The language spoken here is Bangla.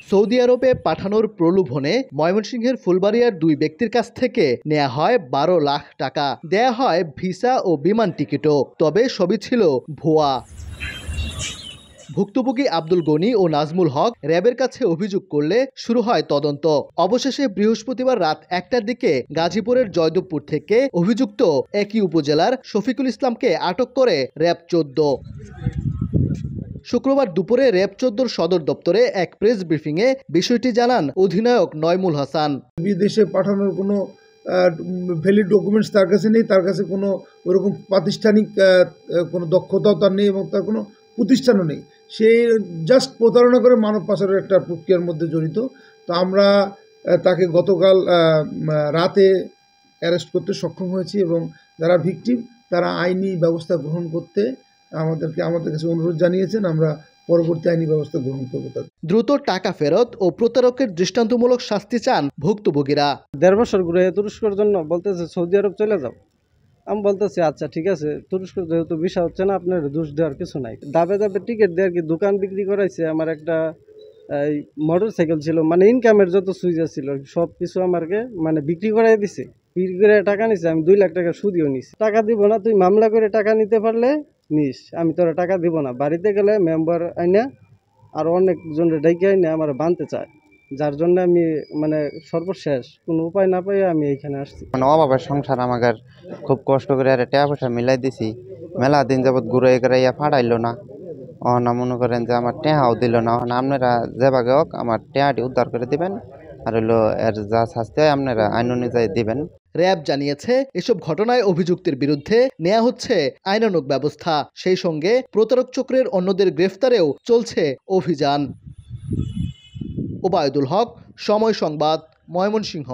সৌদি আরবে পাঠানোর প্রলোভনে ময়মনসিংহের ফুলবাড়িয়ার দুই ব্যক্তির কাছ থেকে নেওয়া হয় ১২ লাখ টাকা। দেয়া হয় ভিসা ও বিমান টিকিটও, তবে সবই ছিল ভুয়া। ভুক্তভোগী আব্দুল গনি ও নাজমুল হক র্যাবের কাছে অভিযোগ করলে শুরু হয় তদন্ত। অবশেষে বৃহস্পতিবার রাত ১টার দিকে গাজীপুরের জয়দেবপুর থেকে অভিযুক্ত একই উপজেলার শফিকুল ইসলামকে আটক করে র্যাব ১৪। শুক্রবার দুপুরে র্যাব ১৪ সদর দপ্তরে এক প্রেস ব্রিফিংয়ে বিষয়টি জানান অধিনায়ক নয়মুল হাসান। বিদেশে পাঠানোর কোনো ভ্যালিড ডকুমেন্টস তার কাছে নেই, তার কাছে কোনো ওরকম প্রাতিষ্ঠানিক কোনো দক্ষতাও তার নেই এবং তার কোনো প্রতিষ্ঠানও নেই। সে জাস্ট প্রতারণা করে মানব পাচারের একটা প্রক্রিয়ার মধ্যে জড়িত। তো আমরা তাকে গতকাল রাতে অ্যারেস্ট করতে সক্ষম হয়েছি এবং যারা ভিকটিম তারা আইনি ব্যবস্থা গ্রহণ করতে আমাদের কাছে অনুরোধ জানিয়েছেন। আমরা পরবর্তী আইনি ব্যবস্থা গ্রহণ করবো। দ্রুত টাকা ফেরত ও প্রতারকের দৃষ্টান্তমূলক শাস্তি চান ভুক্তভোগীরা। ১.৫ বছর ঘুরে তুরস্কের জন্য বলতেছে সৌদি আরব চলে যাও। আমি বলতেছি আচ্ছা ঠিক আছে, তুরস্ক যেহেতু ভিসা হচ্ছে না, আপনার দোষ দেওয়ার কিছু নাই। দাবে দাবে টিকিট দিয়ে আর কি দোকান বিক্রি করাইছে। আমার একটা মোটর সাইকেল ছিল, মানে ইনকামের যত সুইচ ছিল সব কিছু আমাকে মানে বিক্রি করাই দিছে। বিক্রি করে টাকা নিছে, আমি ২ লাখ টাকা সুদিও নিছি। টাকা দিব না, তুই মামলা করে টাকা নিতে পারলে নিস, আমি তোরা টাকা দিব না। বাড়িতে গেলে মেম্বার আইনা আর অনেকজনের ডাইকে আইনা আমার বানতে চায়, যার জন্য আমি মানে সর্বশেষ কোনো উপায় না পাই আমি এইখানে আসছি। মানে অভাবের সংসার আমাদের, খুব কষ্ট করে আর টাকা পয়সা মিলাই দিছি। মেলা দিন যাবৎ ঘুরে গড়াইয়া ফাটাইলো না। না মনে করেন যে আমার টেহাও দিল না। আপনারা যেভাবে হোক আমার টেহাটি উদ্ধার করে দিবেন, আর হলো এর যা শাস্তি হয় আপনারা আইন অনুযায়ী দিবেন। র্যাব জানিয়েছে এসব ঘটনায় অভিযুক্তের বিরুদ্ধে নেওয়া হচ্ছে আইনানুগ ব্যবস্থা। সেই সঙ্গে প্রতারক চক্রের অন্যদের গ্রেফতারেও চলছে অভিযান। ওবায়দুল হক, সময় সংবাদ, ময়মনসিংহ।